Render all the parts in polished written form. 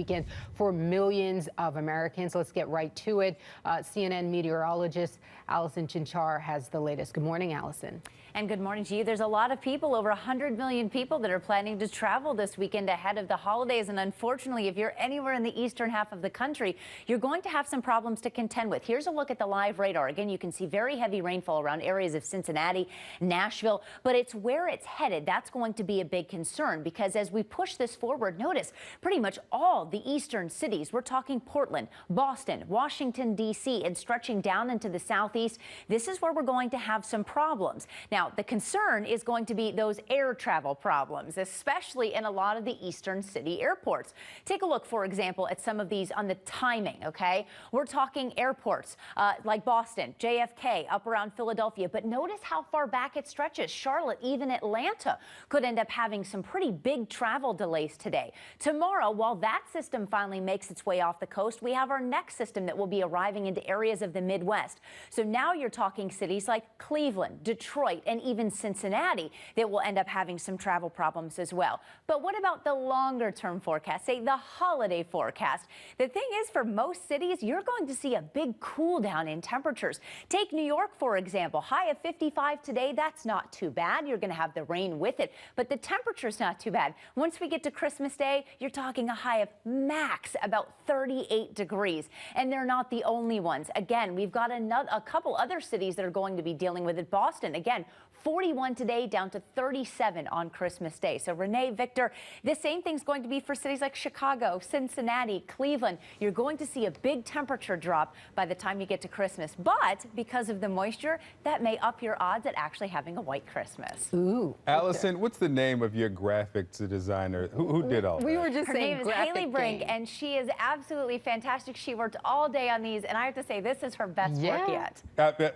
weekend for millions of Americans. Let's get right to it. CNN meteorologist Allison Chinchar has the latest. Good morning, Allison. And good morning to you. There's a lot of people, over 100 million people, that are planning to travel this weekend ahead of the holidays. And unfortunately, if you're anywhere in the eastern half of the country, you're going to have some problems to contend with. Here's a look at the live radar. Again, you can see very heavy rainfall around areas of Cincinnati, Nashville, but it's where it's headed. That's going to be a big concern, because as we push this forward, notice pretty much all the eastern cities. We're talking Portland, Boston, Washington, D.C., and stretching down into the southeast. This is where we're going to have some problems. Now, the concern is going to be those air travel problems, especially in a lot of the eastern city airports. Take a look, for example, at some of these on the timing, okay? We're talking airports like Boston, JFK, up around Philadelphia, but notice how far back it stretches. Charlotte, even Atlanta could end up having some pretty big travel delays today. Tomorrow, while that system finally makes its way off the coast, we have our next system that will be arriving into areas of the Midwest. So now you're talking cities like Cleveland, Detroit, and even Cincinnati that will end up having some travel problems as well. But what about the longer term forecast, say the holiday forecast? The thing is, for most cities, you're going to see a big cool down in temperatures. Take New York, for example, high of 55 today. That's not too bad. You're going to have the rain with it, but the temperature's not too bad. Once we get to Christmas Day, you're talking a high of max about 38 degrees. And they're not the only ones. Again, we've got a couple other cities that are going to be dealing with it. Boston, again, 41 today, down to 37 on Christmas Day. So Renee, Victor, the same thing's going to be for cities like Chicago, Cincinnati, Cleveland. You're going to see a big temperature drop by the time you get to Christmas. But because of the moisture, that may up your odds at actually having a white Christmas. Ooh. Allison, what's the name of your graphics designer? Who did all that? We were just Her saying name is Haley Brink, and she is absolutely fantastic. She worked all day on these, and I have to say, this is her best work yet.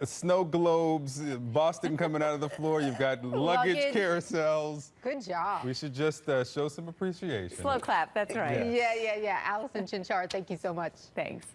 Snow globes, Boston coming out of the floor. You've got luggage carousels. Good job. We should just show some appreciation. Slow clap, that's right. Yeah. Allison Chinchar, thank you so much. Thanks.